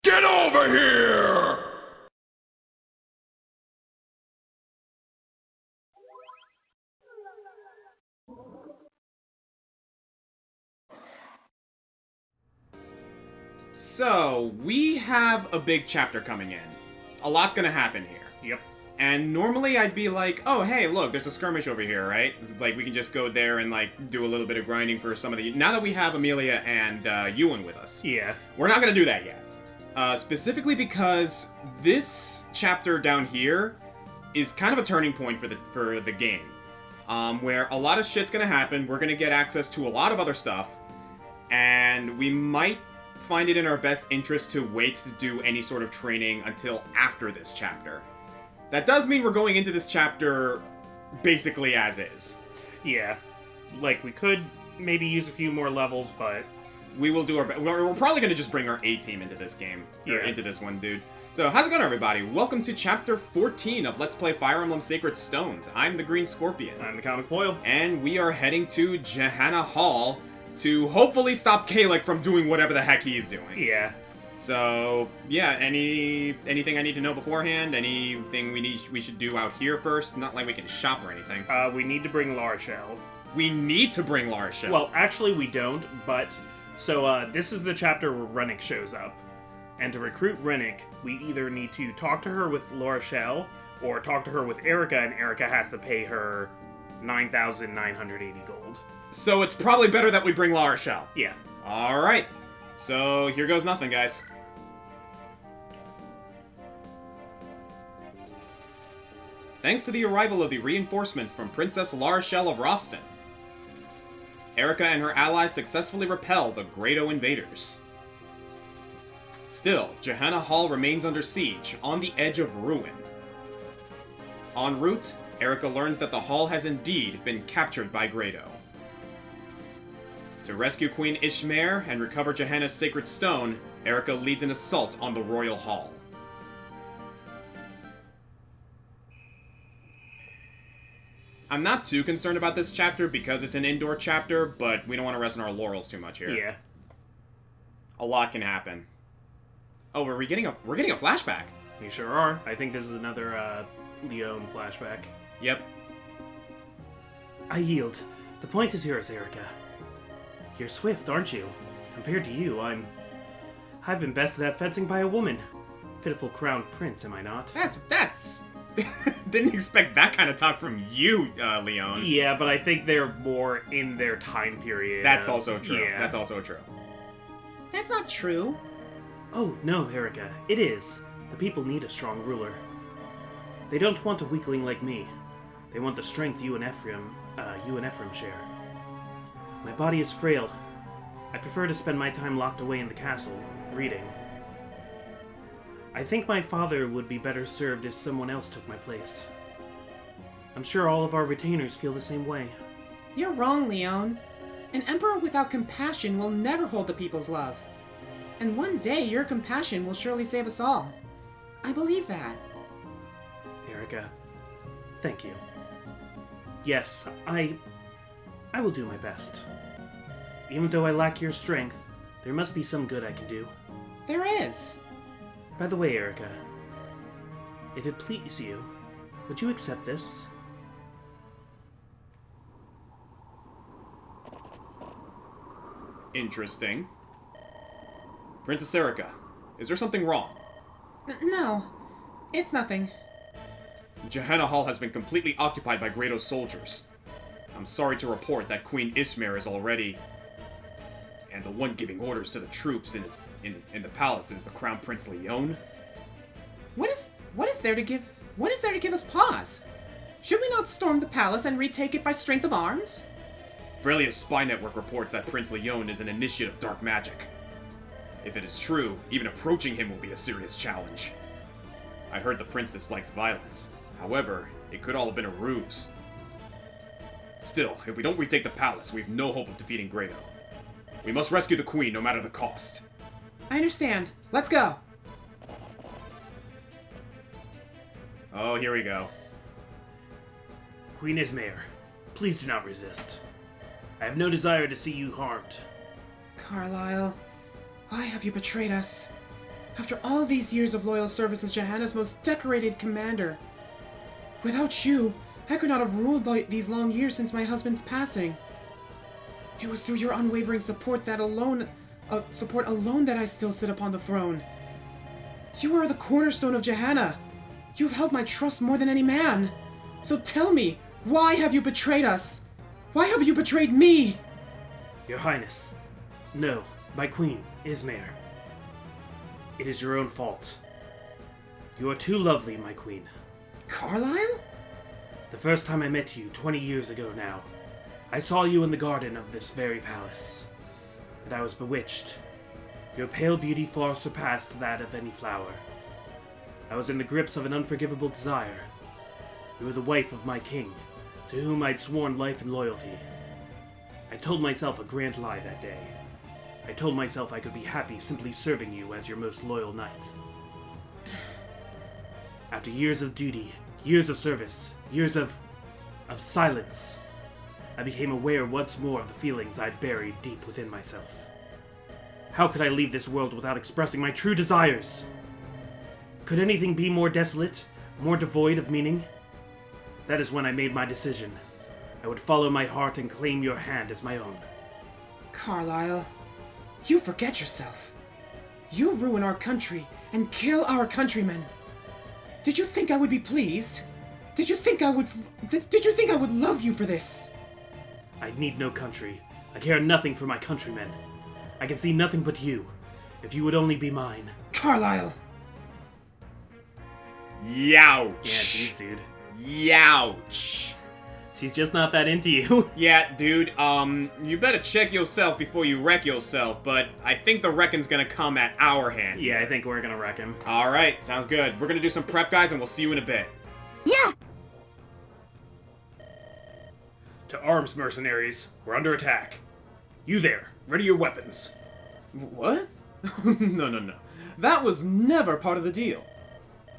Get over here! So, we have a big chapter coming in. A lot's gonna happen here. Yep. And normally I'd be like, oh, hey, look, there's a skirmish over here, right? Like, we can just go there and, like, do a little bit of grinding for some of the... Now that we have Amelia and Ewan with us. Yeah. We're not gonna do that yet. Specifically because this chapter down here is kind of a turning point for the game. Where a lot of shit's gonna happen, we're gonna get access to a lot of other stuff, and we might find it in our best interest to wait to do any sort of training until after this chapter. That does mean we're going into this chapter basically as is. Yeah. Like, we could maybe use a few more levels, but... We will do our best. We're probably going to just bring our A-team into this game. Or into this one, dude. So, how's it going, everybody? Welcome to Chapter 14 of Let's Play Fire Emblem Sacred Stones. I'm the Green Scorpion. I'm the ComicFoil. And we are heading to Jehanna Hall to hopefully stop Kalik from doing whatever the heck he's doing. Yeah. So, yeah, anything I need to know beforehand? Anything we should do out here first? Not like we can shop or anything. We need to bring Larshell. We need to bring Larshell. Well, actually we don't, but... So, this is the chapter where Rennick shows up. And to recruit Rennick, we either need to talk to her with Larshell, or talk to her with Erica, and Erica has to pay her 9,980 gold. So it's probably better that we bring Larshell. Yeah. Alright. So, here goes nothing, guys. Thanks to the arrival of the reinforcements from Princess Larshell of Roston, Erica and her allies successfully repel the Grado invaders. Still, Jehanna Hall remains under siege, on the edge of ruin. En route, Erica learns that the hall has indeed been captured by Grado. To rescue Queen Ishmare and recover Jehanna's sacred stone, Erica leads an assault on the royal hall. I'm not too concerned about this chapter because it's an indoor chapter, but we don't want to rest on our laurels too much here. Yeah. A lot can happen. Oh, we're getting a flashback. You sure are. I think this is another, Leon flashback. Yep. I yield. The point is yours, Erica. You're swift, aren't you? Compared to you, I've been bested at fencing by a woman. Pitiful crowned prince, am I not? That's... Didn't expect that kind of talk from you, Leon. Yeah, but I think they're more in their time period. That's also true. Yeah. That's also true. That's not true. Oh, no, Erica. It is. The people need a strong ruler. They don't want a weakling like me. They want the strength you and Ephraim share. My body is frail. I prefer to spend my time locked away in the castle, reading. I think my father would be better served if someone else took my place. I'm sure all of our retainers feel the same way. You're wrong, Leon. An emperor without compassion will never hold the people's love. And one day your compassion will surely save us all. I believe that. Erica, thank you. Yes, I will do my best. Even though I lack your strength, there must be some good I can do. There is. By the way, Erica, if it please you, would you accept this? Interesting. Princess Erica, is there something wrong? No, it's nothing. Jehanna Hall has been completely occupied by Grado's soldiers. I'm sorry to report that Queen Ishmare is already... And the one giving orders to the troops in the palace is the Crown Prince Leon. What is there to give us pause? Should we not storm the palace and retake it by strength of arms? Vrelia's spy network reports that Prince Leon is an initiate of dark magic. If it is true, even approaching him will be a serious challenge. I heard the princess likes violence. However, it could all have been a ruse. Still, if we don't retake the palace, we have no hope of defeating Grado. We must rescue the queen, no matter the cost. I understand. Let's go. Oh, here we go. Queen Ismare, please do not resist. I have no desire to see you harmed. Carlyle, why have you betrayed us? After all these years of loyal service as Jehanna's most decorated commander. Without you, I could not have ruled these long years since my husband's passing. It was through your unwavering support alone that I still sit upon the throne. You are the cornerstone of Jehanna. You've held my trust more than any man. So tell me, why have you betrayed us? Why have you betrayed me? Your Highness. No, my queen, Ismare. It is your own fault. You are too lovely, my queen. Carlyle? The first time I met you, 20 years ago now, I saw you in the garden of this very palace, and I was bewitched. Your pale beauty far surpassed that of any flower. I was in the grips of an unforgivable desire. You were the wife of my king, to whom I'd sworn life and loyalty. I told myself a grand lie that day. I told myself I could be happy simply serving you as your most loyal knight. After years of duty, years of service, years of silence, I became aware once more of the feelings I'd buried deep within myself. How could I leave this world without expressing my true desires? Could anything be more desolate, more devoid of meaning? That is when I made my decision. I would follow my heart and claim your hand as my own. Carlyle, you forget yourself. You ruin our country and kill our countrymen. Did you think I would be pleased? Did you think I would love you for this? I need no country. I care nothing for my countrymen. I can see nothing but you. If you would only be mine. Carlyle! Youch! Yeah, geez, dude. Youch! She's just not that into you. Yeah, dude, you better check yourself before you wreck yourself, but I think the wrecking's gonna come at our hand. Yeah, I think we're gonna wreck him. Alright, sounds good. We're gonna do some prep, guys, and we'll see you in a bit. Yeah! To arms, mercenaries. We're under attack. You there. Ready your weapons. What? No. That was never part of the deal.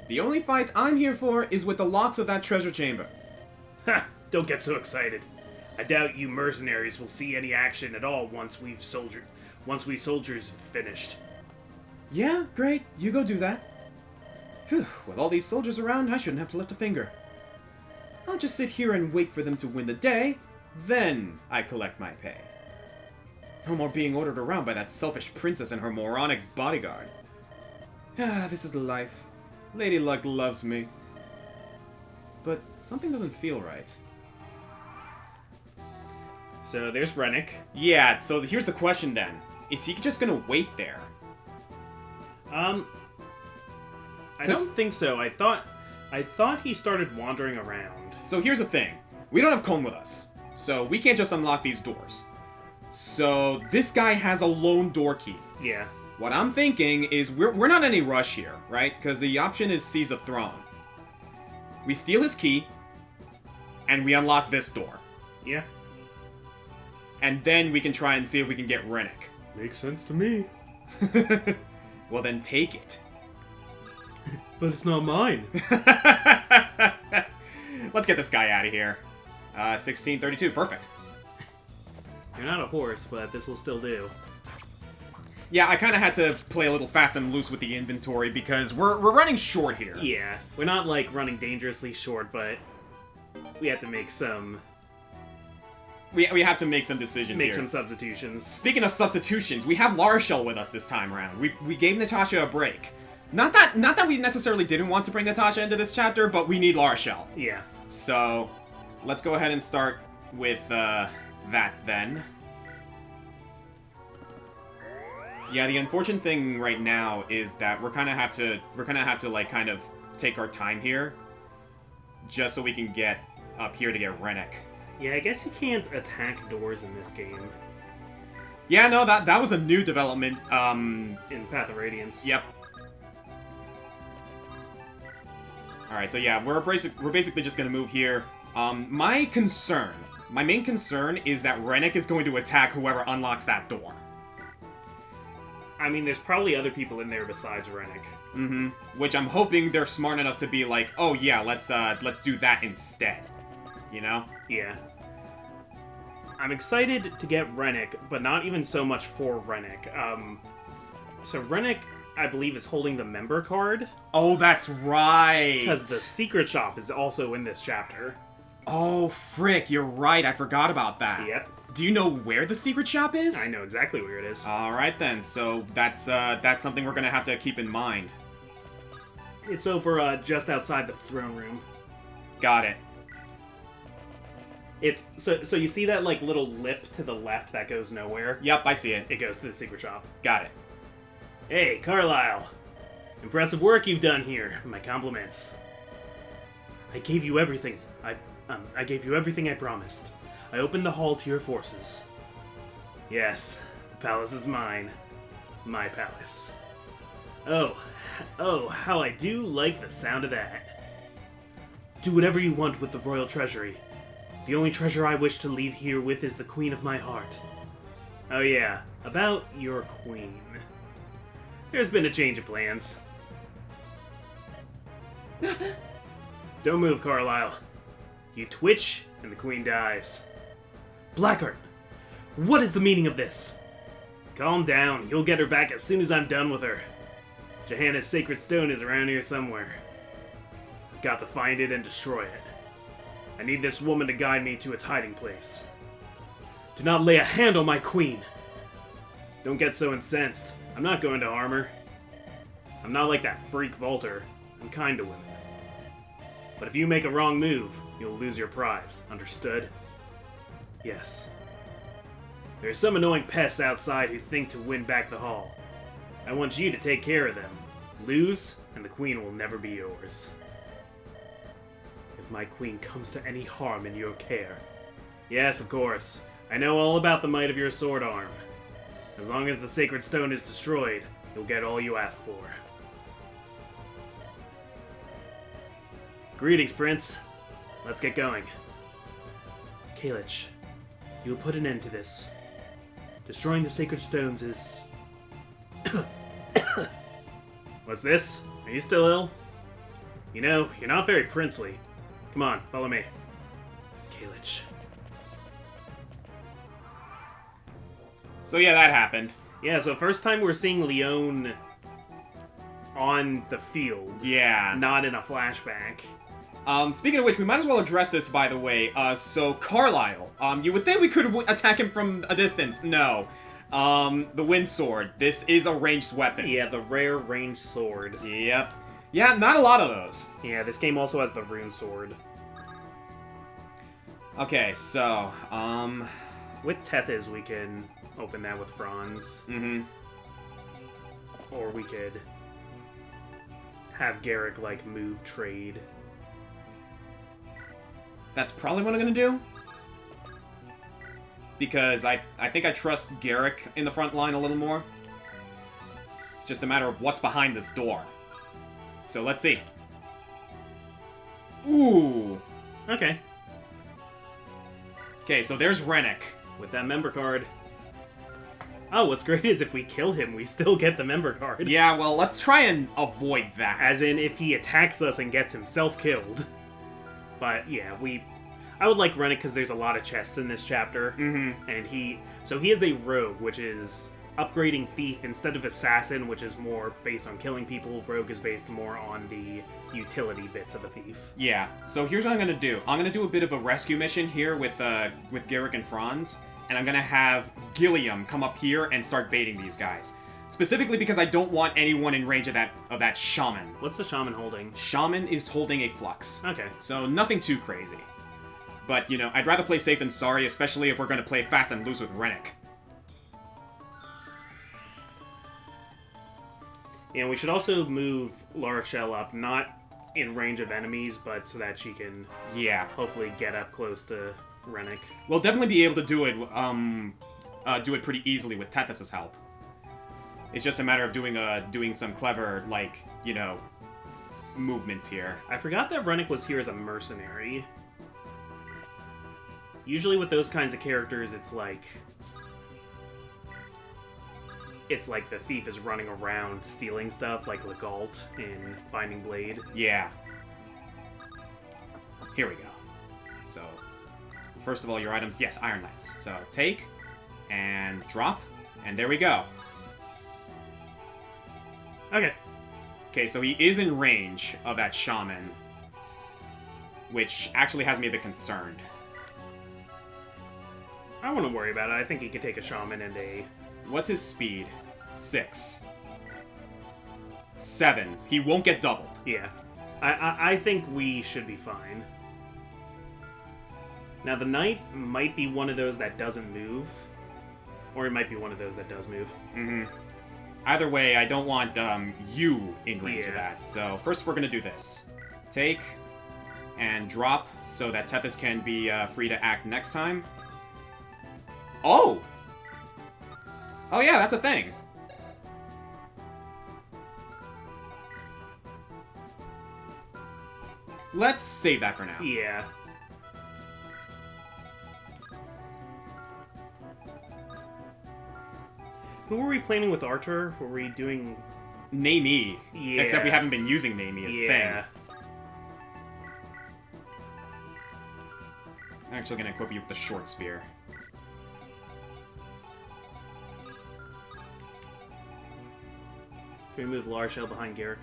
The only fight I'm here for is with the locks of that treasure chamber. Ha! Don't get so excited. I doubt you mercenaries will see any action at all once we soldiers finished. Yeah, great. You go do that. Whew, with all these soldiers around, I shouldn't have to lift a finger. I'll just sit here and wait for them to win the day, then I collect my pay. No more being ordered around by that selfish princess and her moronic bodyguard. Ah, this is life. Lady Luck loves me. But something doesn't feel right. So there's Rennick. Yeah, so here's the question then. Is he just gonna wait there? I don't think so. I thought he started wandering around. So here's the thing. We don't have Colm with us. So we can't just unlock these doors. So this guy has a lone door key. Yeah. What I'm thinking is we're not in any rush here, right? Because the option is seize the throne. We steal his key, and we unlock this door. Yeah. And then we can try and see if we can get Rennick. Makes sense to me. Well, then take it. But it's not mine. Let's get this guy out of here. 1632, perfect. You're not a horse, but this will still do. Yeah, I kind of had to play a little fast and loose with the inventory because we're running short here. Yeah, we're not, like, running dangerously short, but we have to make some... We have to make some decisions here. Make some substitutions. Speaking of substitutions, we have Larshell with us this time around. We gave Natasha a break. Not that we necessarily didn't want to bring Natasha into this chapter, but we need Larshell. Yeah. So, let's go ahead and start with that then. Yeah, the unfortunate thing right now is that we're gonna have to like kind of take our time here, just so we can get up here to get Rennick. Yeah, I guess you can't attack doors in this game. Yeah, no, that was a new development. In Path of Radiance. Yep. All right, so yeah, we're basically just gonna move here. My main concern is that Rennick is going to attack whoever unlocks that door. I mean, there's probably other people in there besides Rennick. Mm-hmm. Which I'm hoping they're smart enough to be like, oh yeah, let's do that instead. You know? Yeah. I'm excited to get Rennick, but not even so much for Rennick. So Rennick I believe, is holding the member card. Oh, that's right! Because the secret shop is also in this chapter. Oh, frick, you're right, I forgot about that. Yep. Do you know where the secret shop is? I know exactly where it is. Alright then, so that's something we're gonna have to keep in mind. It's over just outside the throne room. Got it. It's so you see that like little lip to the left that goes nowhere? Yep, I see it. It goes to the secret shop. Got it. Hey, Carlisle. Impressive work you've done here. My compliments. I gave you everything. I gave you everything I promised. I opened the hall to your forces. Yes, the palace is mine. My palace. Oh, how I do like the sound of that. Do whatever you want with the royal treasury. The only treasure I wish to leave here with is the queen of my heart. Oh yeah, about your queen. There's been a change of plans. Don't move, Carlisle. You twitch, and the queen dies. Blackheart, what is the meaning of this? Calm down. You'll get her back as soon as I'm done with her. Jehanna's sacred stone is around here somewhere. I've got to find it and destroy it. I need this woman to guide me to its hiding place. Do not lay a hand on my queen! Don't get so incensed. I'm not going to harm her. I'm not like that freak Volter. I'm kind to women. But if you make a wrong move, you'll lose your prize. Understood? Yes. There are some annoying pests outside who think to win back the hall. I want you to take care of them. Lose, and the queen will never be yours. If my queen comes to any harm in your care. Yes, of course. I know all about the might of your sword arm. As long as the sacred stone is destroyed, you'll get all you ask for. Greetings, Prince. Let's get going. Kalich, you will put an end to this. Destroying the sacred stones is... What's this? Are you still ill? You know, you're not very princely. Come on, follow me. Kalich. So yeah, that happened. Yeah, so first time we're seeing Leone on the field. Yeah. Not in a flashback. Speaking of which, we might as well address this, by the way. So Carlisle, you would think we could attack him from a distance. No. The wind sword. This is a ranged weapon. Yeah, the rare ranged sword. Yep. Yeah, not a lot of those. Yeah, this game also has the rune sword. Okay, so, With Tethys, we can open that with Franz. Mm-hmm. Or we could have Garrick, like, move trade. That's probably what I'm gonna do. Because I think I trust Garrick in the front line a little more. It's just a matter of what's behind this door. So let's see. Ooh. Okay. Okay, so there's Rennick. With that member card. Oh, what's great is if we kill him, we still get the member card. Yeah, well, let's try and avoid that. As in, if he attacks us and gets himself killed. But, yeah, I would like Rennick because there's a lot of chests in this chapter. Mm-hmm. And he is a rogue, which is upgrading Thief instead of Assassin, which is more based on killing people. Rogue is based more on the utility bits of a Thief. Yeah, so here's what I'm gonna do. I'm gonna do a bit of a rescue mission here with Garrick and Franz, and I'm gonna have Gilliam come up here and start baiting these guys. Specifically because I don't want anyone in range of that shaman. What's the shaman holding? Shaman is holding a flux. Okay. So nothing too crazy. But, you know, I'd rather play safe than sorry, especially if we're gonna play fast and loose with Rennick. And we should also move La Rochelle up, not in range of enemies, but so that she can hopefully get up close to Rennick. We'll definitely be able to do it pretty easily with Tethys' help. It's just a matter of doing some clever, like, you know, movements here. I forgot that Rennick was here as a mercenary. Usually with those kinds of characters, it's like the thief is running around stealing stuff, like Legault in Binding Blade. Yeah. Here we go. So, first of all, your items, yes, Iron Knights. So, take, and drop, and there we go. Okay. Okay, so he is in range of that shaman, which actually has me a bit concerned. I wouldn't worry about it. I think he could take a shaman and a... What's his speed? 6. 7. He won't get doubled. Yeah. I think we should be fine. Now, the knight might be one of those that doesn't move. Or it might be one of those that does move. Mm-hmm. Either way, I don't want you in range of Yeah. that. So first we're going to do this. Take and drop so that Tethys can be free to act next time. Oh! Oh yeah, that's a thing. Let's save that for now. Yeah. Who were we planning with Arthur? Were we doing... Namey. Yeah. Except we haven't been using Namey as a Yeah. thing. I'm actually going to equip you with the short spear. Can we move Larshell behind Garrick?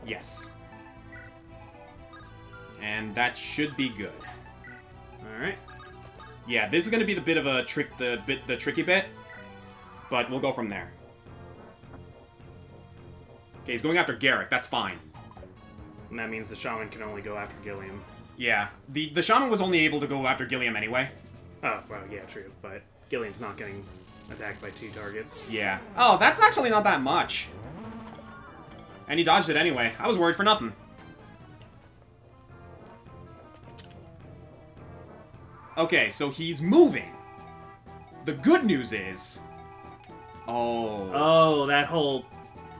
Yes. And that should be good. Alright. Yeah, this is going to be the bit of a trick, the tricky bit, but we'll go from there. Okay, he's going after Garrick. That's fine. And that means the shaman can only go after Gilliam. Yeah, the shaman was only able to go after Gilliam anyway. Oh, well, yeah, true. But Gilliam's not getting attacked by 2 targets. Yeah. Oh, that's actually not that much. And he dodged it anyway. I was worried for nothing. Okay, so he's moving. The good news is... Oh. Oh, that whole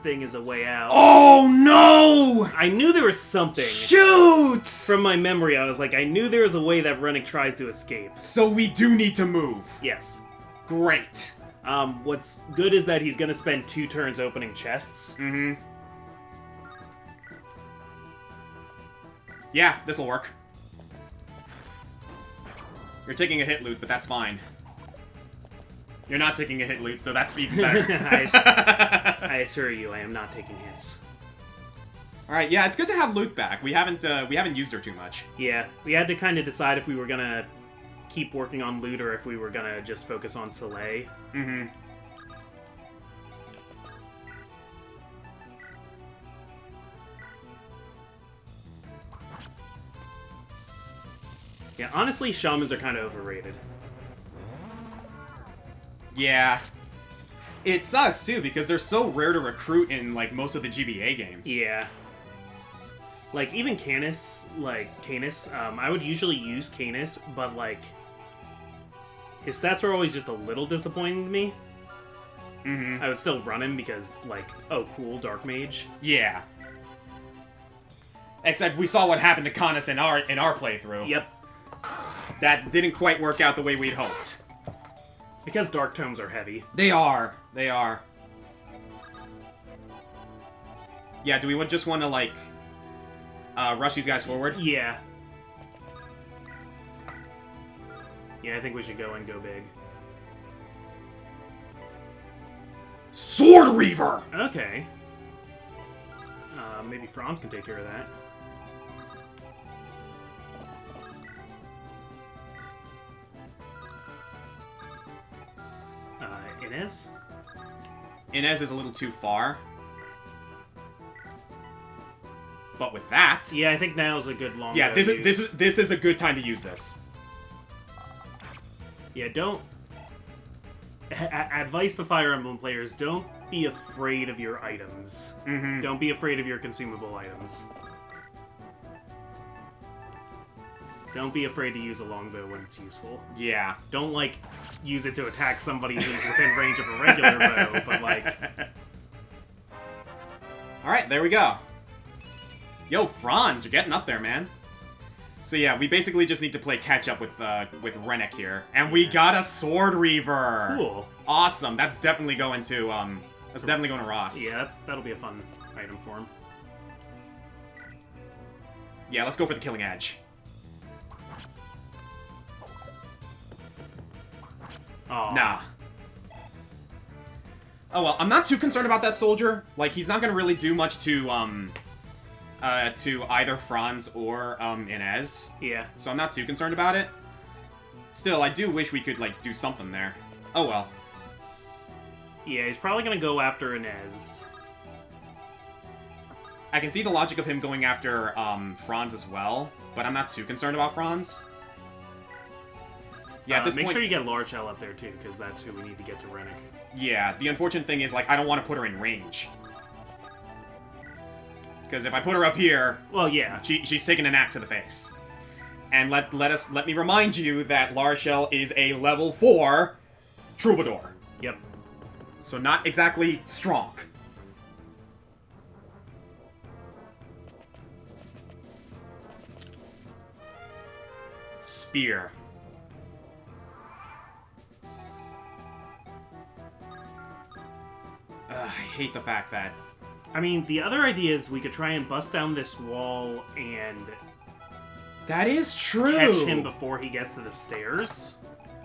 thing is a way out. Oh, no! I knew there was something. Shoot! From my memory, I was like, I knew there was a way that Rennick tries to escape. So we do need to move. Yes. Great. What's good is that he's gonna spend 2 turns opening chests. Mm-hmm. Yeah, this'll work. You're taking a hit loot, but that's fine. You're not taking a hit loot, so that's even better. I assure you, I am not taking hits. Alright, yeah, it's good to have loot back. We haven't used her too much. Yeah, we had to kind of decide if we were gonna keep working on loot or if we were gonna just focus on Soleil. Mm-hmm. Yeah, honestly, shamans are kind of overrated. Yeah. It sucks, too, because they're so rare to recruit in, like, most of the GBA games. Yeah. Like, even Canis, I would usually use Canis, but, like, his stats are always just a little disappointing to me. Mm-hmm. I would still run him because, like, oh, cool, Dark Mage. Yeah. Except we saw what happened to Canis in our playthrough. Yep. That didn't quite work out the way we'd hoped. It's because Dark Tomes are heavy. They are. They are. Yeah, do we just want to, like, rush these guys forward? Yeah. Yeah, I think we should go and go big. Sword Reaver! Okay. Maybe Franz can take care of that. Inez? Inez is a little too far. But with that... Yeah, I think now's a good long Yeah, go this is a good time to use this. Yeah, don't... Advice to Fire Emblem players, don't be afraid of your items. Mm-hmm. Don't be afraid of your consumable items. Don't be afraid to use a longbow when it's useful. Yeah. Don't, like, use it to attack somebody who's within range of a regular bow, but, like... Alright, there we go. Yo, Franz, you're getting up there, man. So yeah, we basically just need to play catch-up with Rennick here. And we got a Sword Reaver! Cool. Awesome, that's definitely going to, Ross. Yeah, that'll be a fun item for him. Yeah, let's go for the Killing Edge. Aw. Nah. Oh well, I'm not too concerned about that soldier. Like, he's not gonna really do much to either Franz or, Inez. Yeah. So I'm not too concerned about it. Still, I do wish we could, like, do something there. Oh well. Yeah, he's probably gonna go after Inez. I can see the logic of him going after, Franz as well, but I'm not too concerned about Franz. Yeah, at this make point... sure you get Larshell up there, too, because that's who we need to get to Rennick. Yeah, the unfortunate thing is, like, I don't want to put her in range. Because if I put her up here... Well, yeah. She's taking an axe to the face. And let me remind you that Larshell is a level 4 Troubadour. Yep. So not exactly strong. Spear. I hate the fact that... I mean, the other idea is we could try and bust down this wall and... That is true! Catch him before he gets to the stairs.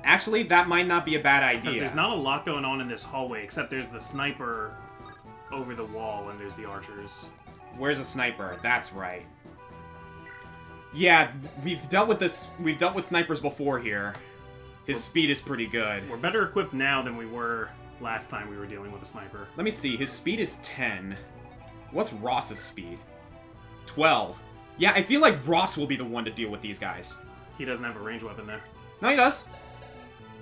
Actually, that might not be a bad Because idea. there's not a lot going on in this hallway, except there's the sniper over the wall and there's the archers. Where's a sniper? That's right. Yeah, we've dealt with snipers before here. His speed is pretty good. We're better equipped now than we were last time we were dealing with a sniper. Let me see, his speed is 10. What's Ross's speed? 12. Yeah, I feel like Ross will be the one to deal with these guys. He doesn't have a ranged weapon there. No, he does.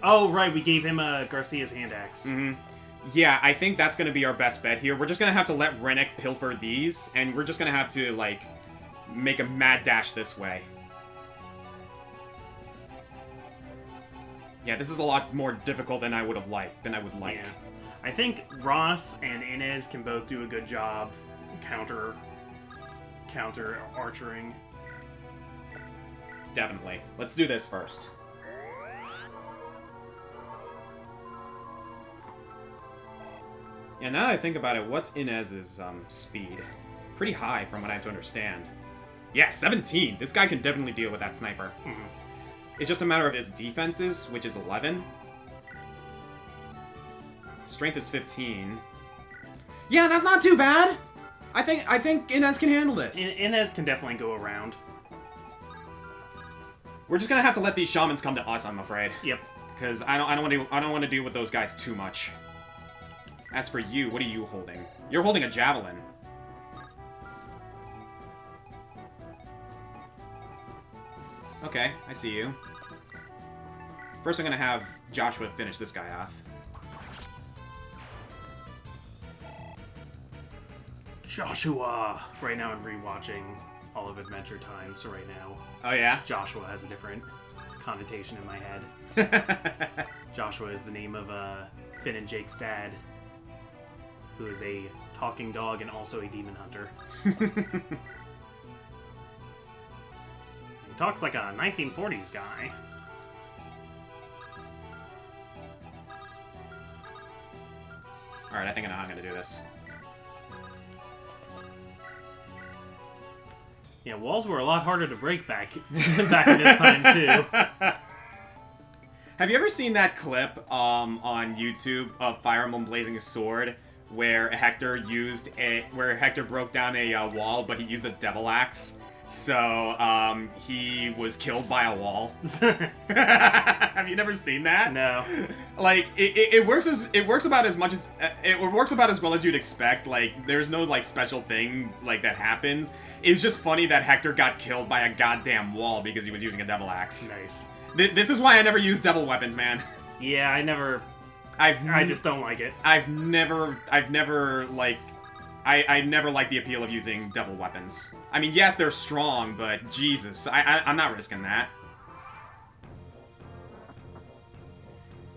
Oh, right, we gave him Garcia's hand axe. Mm-hmm. Yeah, I think that's going to be our best bet here. We're just going to have to let Rennick pilfer these, and we're just going to have to, like, make a mad dash this way. Yeah, this is a lot more difficult than I would like. Yeah. I think Ross and Inez can both do a good job counter archering. Definitely. Let's do this first. Yeah, now that I think about it, what's Inez's speed? Pretty high from what I have to understand. Yeah, 17! This guy can definitely deal with that sniper. Mm-hmm. It's just a matter of his defenses, which is 11. Strength is 15. Yeah, that's not too bad! I think Inez can handle this. Inez can definitely go around. We're just gonna have to let these shamans come to us, I'm afraid. Yep. Because I don't want to deal with those guys too much. As for you, what are you holding? You're holding a javelin. Okay, I see you. First I'm gonna have Joshua finish this guy off. Joshua! Right now I'm rewatching all of Adventure Time, so right now Oh yeah? Joshua has a different connotation in my head. Joshua is the name of Finn and Jake's dad, who is a talking dog and also a demon hunter. He talks like a 1940s guy. Alright, I think I know how I'm gonna do this. Yeah, walls were a lot harder to break back in this time, too. Have you ever seen that clip on YouTube of Fire Emblem Blazing a Sword where Hector broke down a wall, but he used a devil axe? So, he was killed by a wall. Have you never seen that? No. Like, it works about as well as you'd expect. Like, there's no, like, special thing, like, that happens. It's just funny that Hector got killed by a goddamn wall because he was using a devil axe. Nice. This is why I never use devil weapons, man. Yeah, I just don't like it. I never liked the appeal of using devil weapons. I mean, yes, they're strong, but Jesus, I'm not risking that.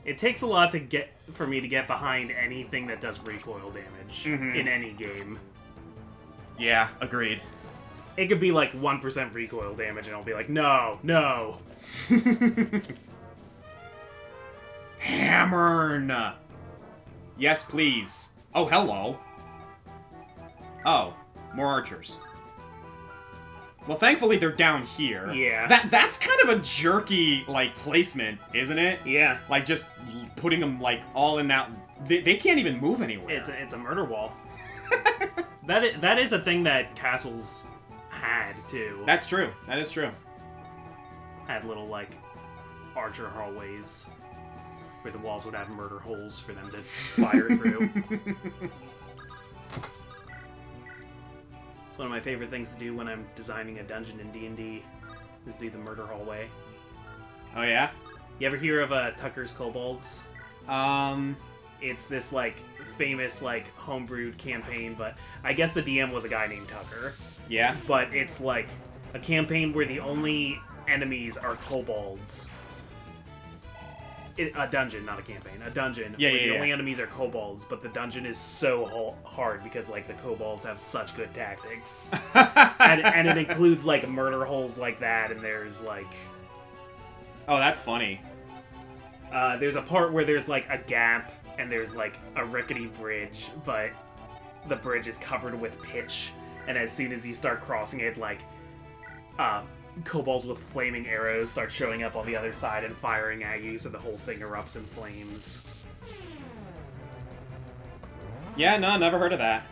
It takes a lot for me to get behind anything that does recoil damage in any game. Yeah, agreed. It could be like 1% recoil damage, and I'll be like, no, no. Hammern! Yes, please. Oh, hello. Oh, more archers. Well, thankfully they're down here. Yeah. That's kind of a jerky, like, placement, isn't it? Yeah. Like, just putting them, like, all in that They can't even move anywhere. It's a murder wall. That is a thing that castles had too. That's true. That is true. Had little like archer hallways where the walls would have murder holes for them to fire through. It's one of my favorite things to do when I'm designing a dungeon in D&D is do the murder hallway. Oh yeah? You ever hear of Tucker's Kobolds? It's this like famous like homebrewed campaign, but I guess the DM was a guy named Tucker. Yeah. But it's like a campaign where the only enemies are kobolds. A dungeon, not a campaign. A dungeon. Yeah, where yeah, the yeah. only enemies are kobolds, but the dungeon is so hard because like the kobolds have such good tactics, and it includes like murder holes like that, and there's like. Oh, that's funny. There's a part where there's like a gap and there's like a rickety bridge, but the bridge is covered with pitch, and as soon as you start crossing it, like kobolds with flaming arrows start showing up on the other side and firing at you, so the whole thing erupts in flames. Yeah, no, never heard of that.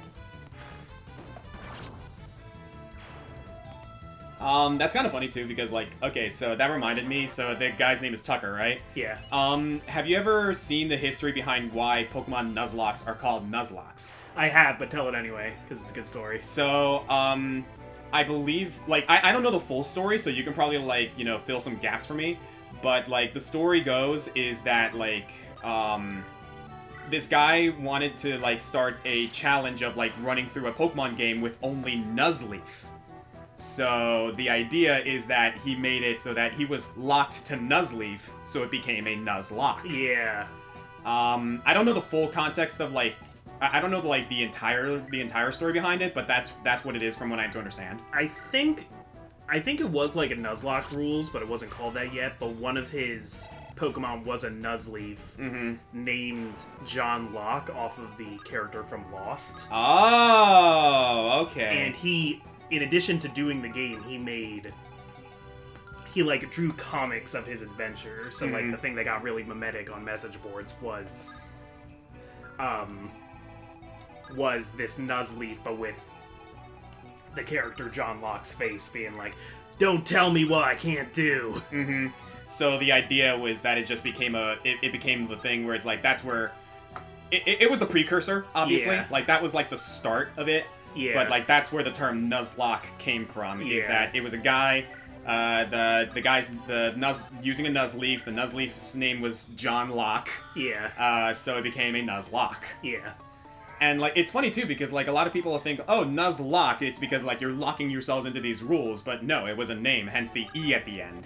That's kind of funny too, because like, okay, so that reminded me, so the guy's name is Tucker, right? Yeah. Have you ever seen the history behind why Pokemon Nuzlocke are called Nuzlocke? I have, but tell it anyway, because it's a good story. So, I believe, like, I don't know the full story, so you can probably, like, you know, fill some gaps for me, but, like, the story goes is that, like, this guy wanted to, like, start a challenge of, like, running through a Pokemon game with only Nuzleaf. So, the idea is that he made it so that he was locked to Nuzleaf, so it became a Nuzlocke. Yeah. I don't know the full context of, like, I don't know, like, the entire story behind it, but that's what it is from what I have to understand. I think it was like a Nuzlocke rules, but it wasn't called that yet, but one of his Pokemon was a Nuzleaf named John Locke off of the character from Lost. Oh, okay. And he, in addition to doing the game, he like drew comics of his adventure. So like the thing that got really mimetic on message boards was this Nuzleaf, but with the character John Locke's face being like, "Don't tell me what I can't do." So the idea was that it just became it became the thing where it's like, that's where it was the precursor, obviously. Yeah. Like, that was like the start of it. Yeah. But like, that's where the term Nuzlocke came from. Is Yeah. that it was a guy, the guy's using a Nuzleaf. The Nuzleaf's name was John Locke. Yeah. So it became a Nuzlocke. Yeah. And, like, it's funny, too, because, like, a lot of people think, oh, Nuzlocke, it's because, like, you're locking yourselves into these rules, but no, it was a name, hence the E at the end.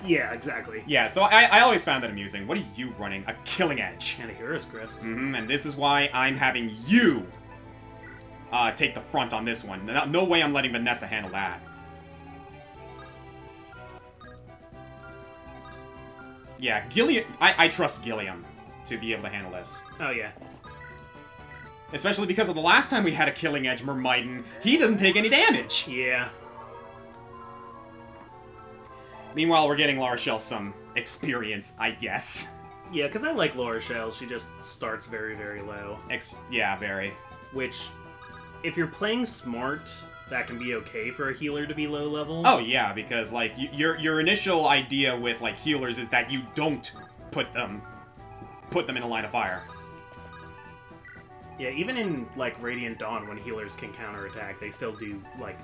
Yeah, exactly. Yeah, so I always found that amusing. What are you running? A Killing Edge. And a Hero's Crest. And this is why I'm having you take the front on this one. No way I'm letting Vanessa handle that. Yeah, Gilliam... I trust Gilliam to be able to handle this. Oh, yeah. Especially because of the last time we had a Killing Edge Mermaiden, he doesn't take any damage. Yeah. Meanwhile, we're getting La Rochelle some experience, I guess. Yeah, because I like La Rochelle. She just starts very, very low. Yeah, very. Which, if you're playing smart, that can be okay for a healer to be low level. Oh, yeah, because, like, your initial idea with, like, healers is that you don't put them in a line of fire. Yeah, even in, like, Radiant Dawn, when healers can counterattack, they still do, like,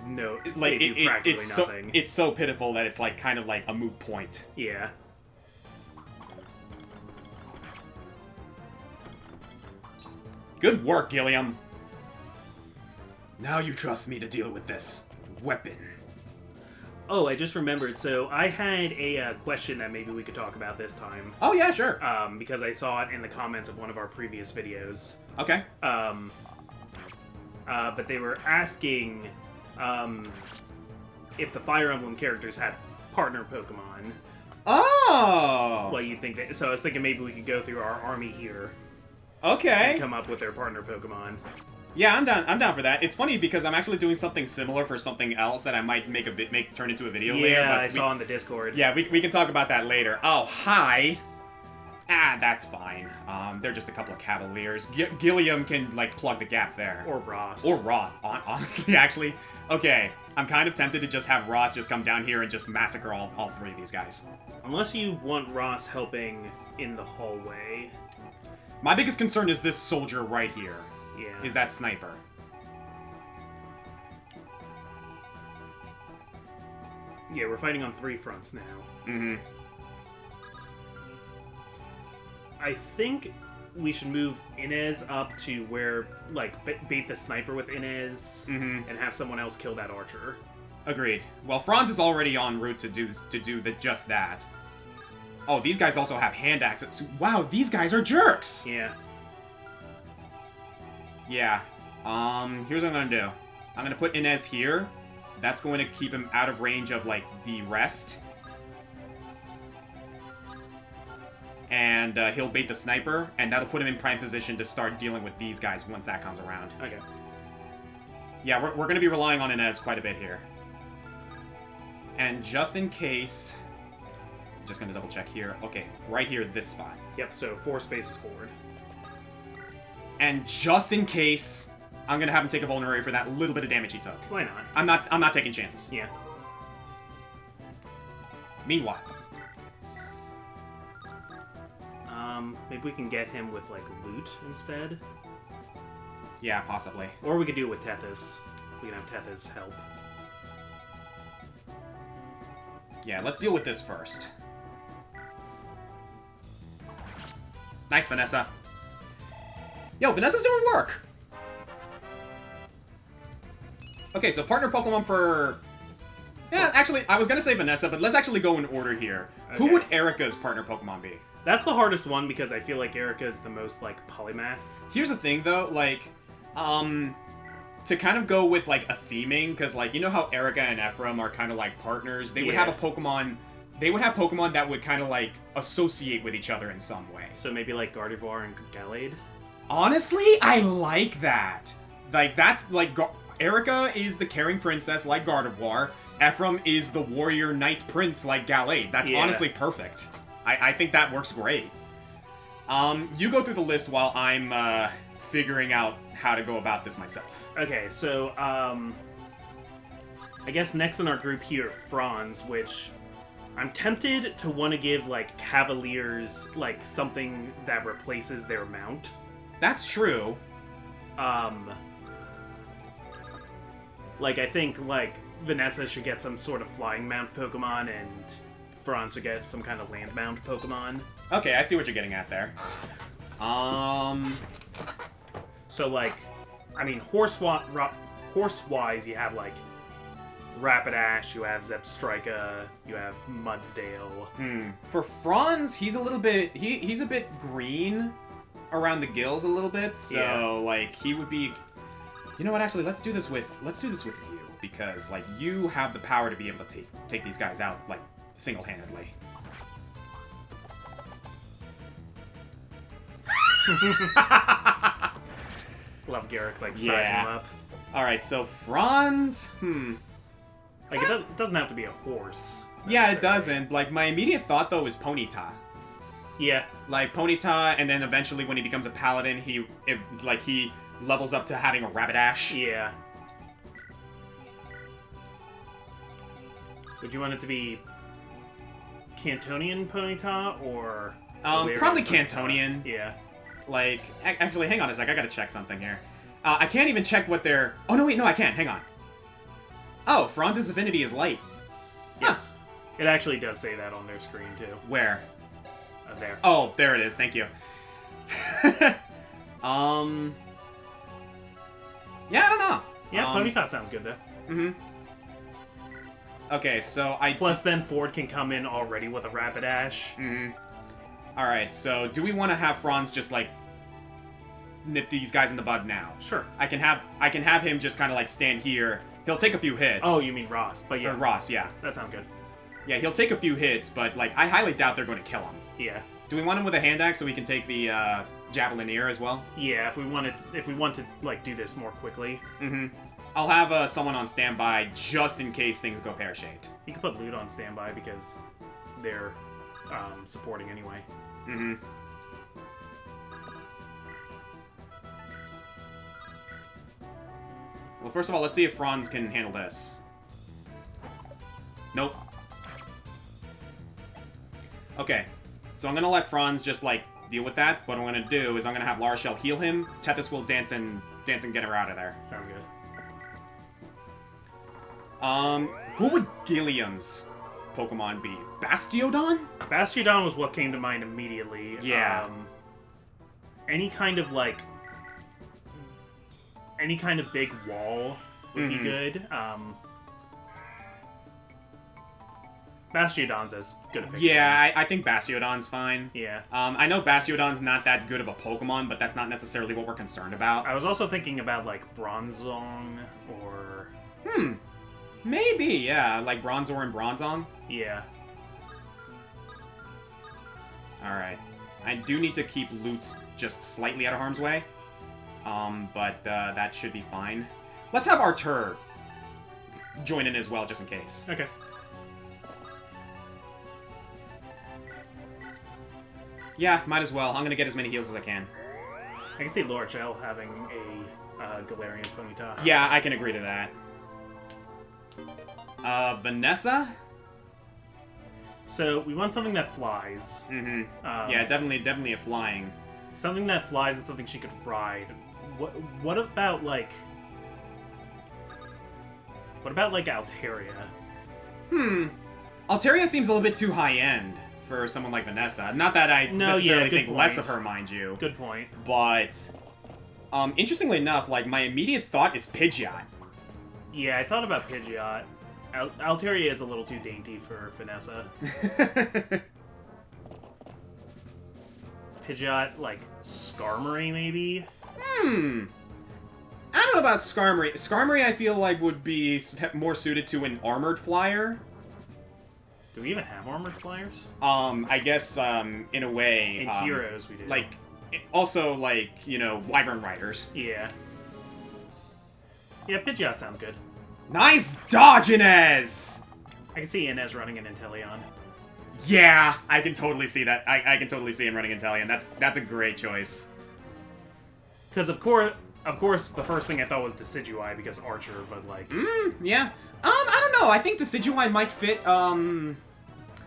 Like, they do practically it's nothing. it's so pitiful that it's, like, kind of like a moot point. Yeah. Good work, Gilliam. Now you trust me to deal with this weapon. Oh, I just remembered. So I had a question that maybe we could talk about this time. Oh, yeah, sure. Because I saw it in the comments of one of our previous videos. Okay. But they were asking if the Fire Emblem characters had partner Pokemon. Oh! What do you think? So I was thinking maybe we could go through our army here Okay. and come up with their partner Pokemon. Yeah, I'm down for that. It's funny because I'm actually doing something similar for something else that I might turn into a video later. Yeah, But I saw on the Discord. Yeah, we can talk about that later. Oh, hi. Ah, that's fine. They're just a couple of cavaliers. Gilliam can, like, plug the gap there. Or Ross. Or Ross. Honestly, actually. Okay, I'm kind of tempted to just have Ross just come down here and just massacre all three of these guys. Unless you want Ross helping in the hallway. My biggest concern is this soldier right here. Yeah. Is that sniper. Yeah, we're fighting on 3 fronts now. Mm-hmm. I think we should move Inez up to where, like, bait the sniper with Inez and have someone else kill that archer. Agreed. Well, Franz is already en route to do just that. Oh, these guys also have hand axes. Wow, these guys are jerks! Yeah. Yeah. Here's what I'm gonna do. I'm gonna put Inez here. That's going to keep him out of range of, like, the rest. And he'll bait the sniper, and that'll put him in prime position to start dealing with these guys once that comes around. Okay. Yeah, we're going to be relying on Inez quite a bit here. And just in case... I'm just going to double check here. Okay, right here, this spot. Yep, so 4 spaces forward. And just in case, I'm going to have him take a vulnerary for that little bit of damage he took. Why not? I'm not taking chances. Yeah. Meanwhile... maybe we can get him with, like, loot instead? Yeah, possibly. Or we could do it with Tethys. We can have Tethys help. Yeah, let's deal with this first. Nice, Vanessa. Yo, Vanessa's doing work! Okay, so partner Pokemon for... Yeah, actually, I was gonna say Vanessa, but let's actually go in order here. Okay. Who would Erica's partner Pokemon be? That's the hardest one because I feel like Erica is the most, like, polymath. Here's the thing, though, like, to kind of go with, like, a theming, because, like, you know how Erica and Ephraim are kind of, like, partners? They would have a Pokemon... They would have Pokemon that would kind of, like, associate with each other in some way. So maybe, like, Gardevoir and Gallade? Honestly, I like that. Like, that's, like, Erica is the caring princess, like Gardevoir. Ephraim is the warrior knight prince, like Gallade. That's honestly perfect. I think that works great. You go through the list while I'm figuring out how to go about this myself. Okay, so, I guess next in our group here, Franz, which I'm tempted to want to give, like, Cavaliers, like, something that replaces their mount. That's true. Like, I think, like, Vanessa should get some sort of flying mount Pokemon, and Franz should get some kind of land mount Pokemon. Okay, I see what you're getting at there. So, like, I mean, horse-wise, you have, like, Rapidash, you have Zebstrika, you have Mudsdale. For Franz, he's a little bit... He's a bit green around the gills a little bit, so, like, he would be... You know what, actually, let's do this with you, because, like, you have the power to be able to take these guys out, like, single-handedly. Love Garrick, like, sizing him up. Alright, so Franz... Like, it doesn't have to be a horse. Yeah, it doesn't. Like, my immediate thought, though, is Ponyta. Yeah. Like, Ponyta, and then eventually when he becomes a paladin, he levels up to having a Rapidash. Yeah. Would you want it to be Cantonian Ponyta, or... Probably Cantonian. Yeah. Like, actually, hang on a sec, I gotta check something here. I can't even check what their... Oh, no, wait, no, I can't, hang on. Oh, Franz's affinity is light. Yes. Huh. It actually does say that on their screen, too. Where? There. Oh, there it is, thank you. Yeah, I don't know. Yeah, Ponyta sounds good, though. Okay, so Plus, then Ford can come in already with a Rapidash. Alright, so do we want to have Franz just, like, nip these guys in the bud now? Sure. I can have him just kind of, like, stand here. He'll take a few hits. Oh, you mean Ross, but yeah. Or Ross, yeah. That sounds good. Yeah, he'll take a few hits, but, like, I highly doubt they're going to kill him. Yeah. Do we want him with a hand axe so we can take the, Javelineer as well? Yeah, if we want to, like, do this more quickly. I'll have someone on standby just in case things go pear-shaped. You can put Loot on standby because they're supporting anyway. Well, first of all, let's see if Franz can handle this. Nope. Okay, so I'm gonna let Franz just, like, deal with that, but what I'm gonna do is I'm gonna have Larshell heal him, Tethys will dance and get her out of there. Sound good. Who would Gilliam's Pokemon be? Bastiodon? Bastiodon was what came to mind immediately. Yeah. Any kind of, like... Any kind of big wall would be good. Bastiodon's as good a pick. Yeah, I think Bastiodon's fine. Yeah. I know Bastiodon's not that good of a Pokemon, but that's not necessarily what we're concerned about. I was also thinking about, like, Bronzong or... Maybe, yeah, like Bronzor and Bronzong. Yeah. Alright. I do need to keep Loot just slightly out of harm's way. But that should be fine. Let's have Artur join in as well, just in case. Okay. Yeah, might as well. I'm gonna get as many heals as I can. I can see Lorchel having a Galarian Ponyta. Yeah, I can agree to that. Vanessa? So, we want something that flies. Yeah, definitely a flying. Something that flies and something she could ride. What about, like... What about, like, Altaria? Altaria seems a little bit too high-end for someone like Vanessa. Not that I necessarily think less of her, mind you. Good point. But, interestingly enough, like, my immediate thought is Pidgeot. Yeah, I thought about Pidgeot. Altaria is a little too dainty for Vanessa. Pidgeot, like, Skarmory, maybe? I don't know about Skarmory. Skarmory, I feel like, would be more suited to an armored flyer. Do we even have armored flyers? I guess, in a way... In Heroes, we do. Like, also, like, you know, Wyvern Riders. Yeah. Yeah, Pidgeot sounds good. Nice dodge, Inez! I can see Inez running an Inteleon. Yeah, I can totally see that. I can totally see him running Inteleon. That's a great choice. Because, of course, the first thing I thought was Decidueye, because Archer, but, like... Yeah. I don't know. I think Decidueye might fit, I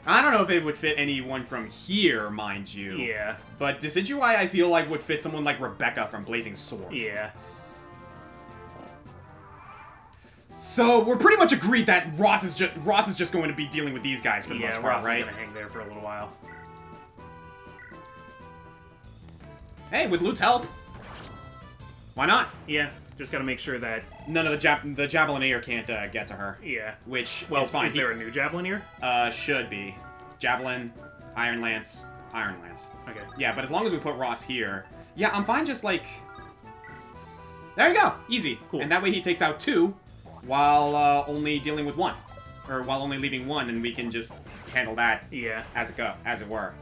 don't know if it would fit anyone from here, mind you. Yeah. But Decidueye, I feel like, would fit someone like Rebecca from Blazing Sword. Yeah. So, we're pretty much agreed that Ross is just going to be dealing with these guys for the most part, Ross right? is gonna hang there for a little while. Hey, with Lute's help. Why not? Yeah, just gotta make sure that... None of the Javelinator can't get to her. Yeah. Which Well, is fine. is there a new Javelineer? Should be. Javelin, Iron Lance, Iron Lance. Okay. Yeah, but as long as we put Ross here... Yeah, I'm fine just, like... There you go! Easy. Cool. And that way he takes out 2, while only dealing with 1. Or while only leaving 1, and we can just handle that Yeah. as it were.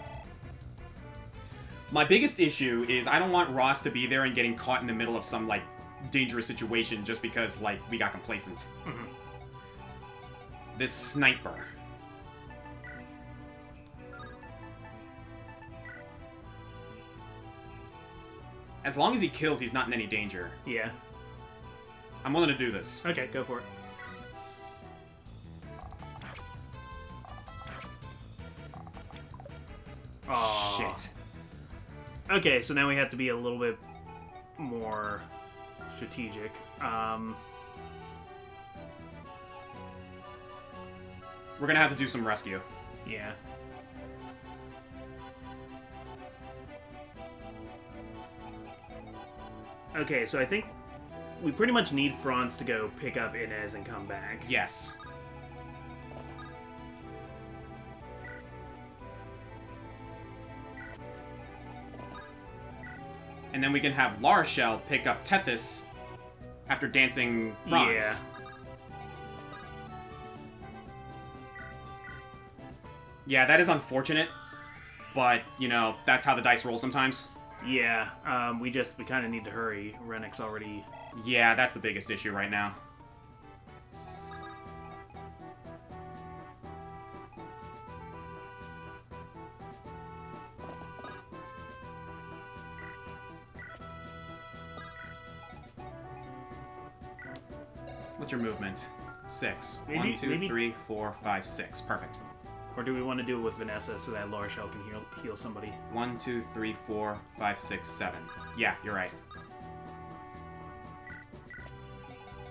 My biggest issue is I don't want Ross to be there and getting caught in the middle of some, like, dangerous situation just because, like, we got complacent. This sniper. As long as he kills, he's not in any danger. Yeah. I'm willing to do this. Okay, go for it. Aw. Shit. Okay, so now we have to be a little bit more strategic. We're gonna have to do some rescue. Yeah. Okay, so I think we pretty much need Franz to go pick up Inez and come back. Yes. And then we can have Larshell pick up Tethys after dancing Franz. Yeah, that is unfortunate, but, you know, that's how the dice roll sometimes. Yeah, we kind of need to hurry. Rennick's already... Yeah, that's the biggest issue right now. What's your movement? 6. Maybe- 1, 2, maybe- 3, 4, 5, 6. Perfect. Or do we want to do it with Vanessa so that Larshell can heal somebody? 1, 2, 3, 4, 5, 6, 7. Yeah, you're right.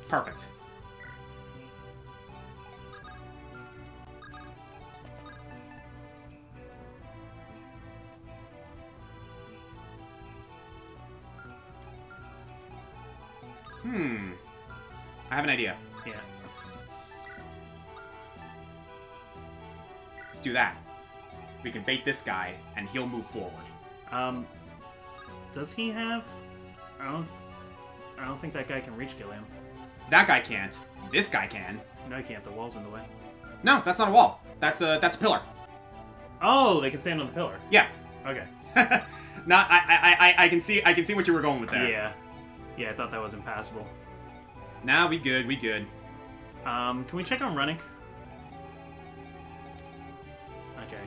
Perfect. I have an idea. Yeah. Let's do that. We can bait this guy, and he'll move forward. Does he have... I don't think that guy can reach Gilliam. That guy can't. This guy can. No, he can't. The wall's in the way. No, that's not a wall. That's a pillar. Oh, they can stand on the pillar. Yeah. Okay. Not. I can see what you were going with there. Yeah. Yeah, I thought that was impassable. Nah, we good. We good. Can we check on running? Okay.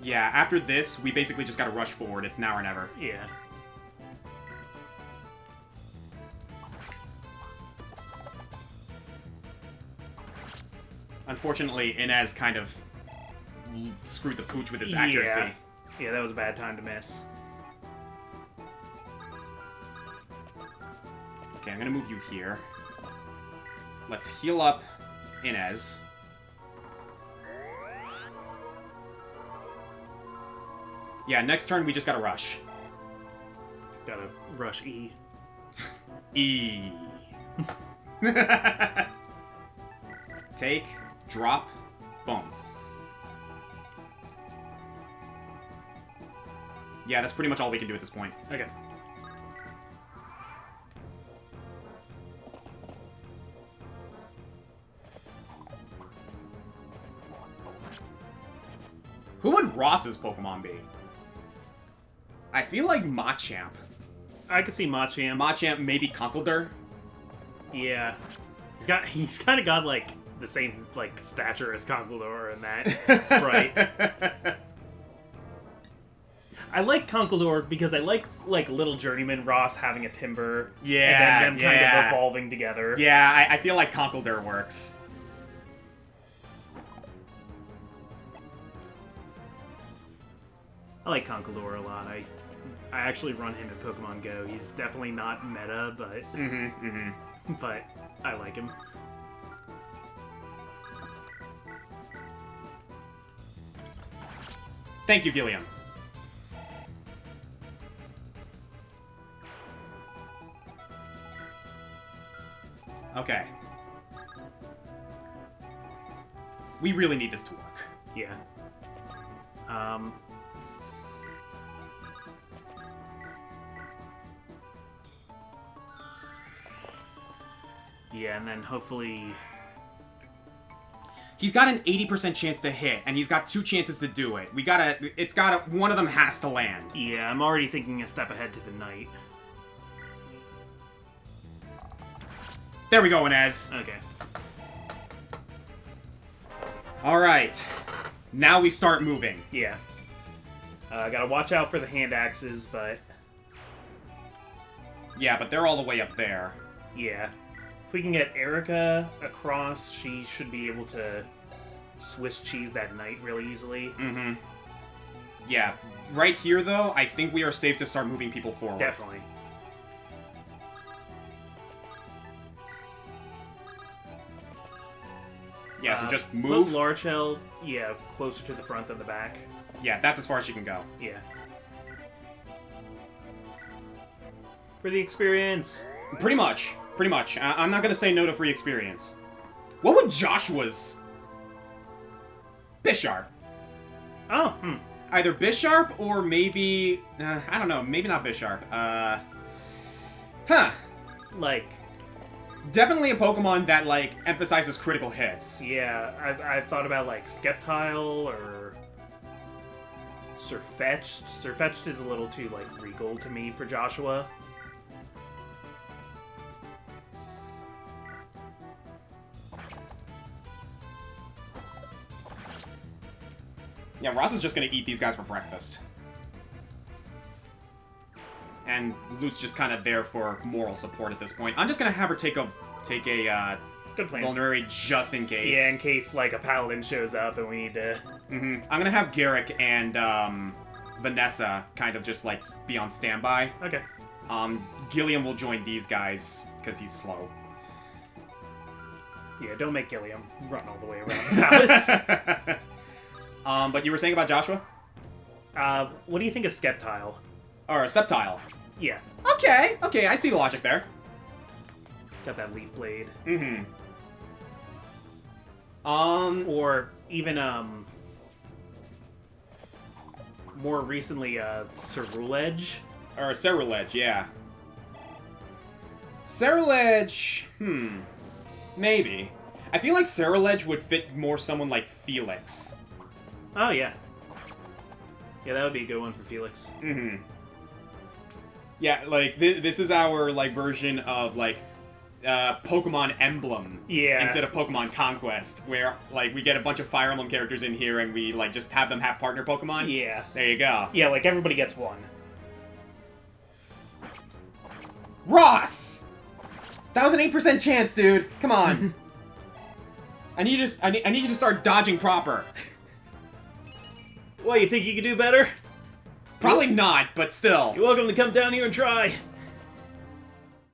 Yeah. After this, we basically just gotta rush forward. It's now or never. Yeah. Unfortunately, Inez kind of screwed the pooch with his accuracy. Yeah. Yeah, that was a bad time to miss. Okay, I'm gonna move you here. Let's heal up Inez. Yeah, next turn we just gotta rush. Gotta rush E. E. Take, drop, boom. Yeah, that's pretty much all we can do at this point. Okay. Who would Ross's Pokemon be? I feel like Machamp. I could see Machamp. Machamp, maybe Conkeldurr. Yeah. He's kind of got, like, the same, like, stature as Conkeldurr and that sprite. I like Conkeldurr because I like little journeyman Ross having a Timber. Yeah, and then them kind of evolving together. Yeah, I feel like Conkeldurr works. I like Conkeldurr a lot. I actually run him in Pokemon Go. He's definitely not meta, but but I like him. Thank you, Gilliam. Okay. We really need this to work. Yeah. Yeah, and then hopefully... He's got an 80% chance to hit, and he's got 2 chances to do it. One of them has to land. Yeah, I'm already thinking a step ahead to the knight. There we go, Inez. Okay. Alright. Now we start moving. Yeah. Gotta watch out for the hand axes, but... Yeah, but they're all the way up there. Yeah. If we can get Erica across, she should be able to Swiss cheese that knight really easily. Mm-hmm. Yeah. Right here, though, I think we are safe to start moving people forward. Definitely. Yeah, so just move. Put Larshell, yeah, closer to the front than the back. Yeah, that's as far as she can go. Yeah. For the experience. Pretty much. Pretty much. I'm not gonna say no to free experience. What would Joshua's... Bisharp. Oh, Either Bisharp or maybe... I don't know. Maybe not Bisharp. Huh. Like... Definitely a Pokemon that, like, emphasizes critical hits. Yeah, I've thought about, like, Sceptile or... Surfetched. Surfetched is a little too, like, regal to me for Joshua. Yeah, Ross is just gonna eat these guys for breakfast. And Lute's just kind of there for moral support at this point. I'm just gonna have her take a Good plan. vulnerary just in case. Yeah, in case, like, a paladin shows up and we need to... I'm gonna have Garrick and Vanessa kind of just, like, be on standby. Okay. Gilliam will join these guys, because he's slow. Yeah, don't make Gilliam run all the way around the palace. But you were saying about Joshua? What do you think of Skeptile? Or Septile? Yeah, Okay, I see the logic there. got that leaf blade. Or... Or even, more recently, Ceruledge. Or Ceruledge, yeah. Ceruledge... Maybe. I feel like Ceruledge would fit more someone like Felix. Oh, yeah. Yeah, that would be a good one for Felix. Yeah, like, this is our, like, version of, like, Pokemon Emblem. Yeah. Instead of Pokemon Conquest, where, like, we get a bunch of Fire Emblem characters in here and we, like, just have them have partner Pokemon. Yeah. There you go. Yeah, like, everybody gets one. Ross! That was an 8% chance, dude. Come on. I need you to start dodging proper. What, you think you could do better? Probably not, but still. You're welcome to come down here and try.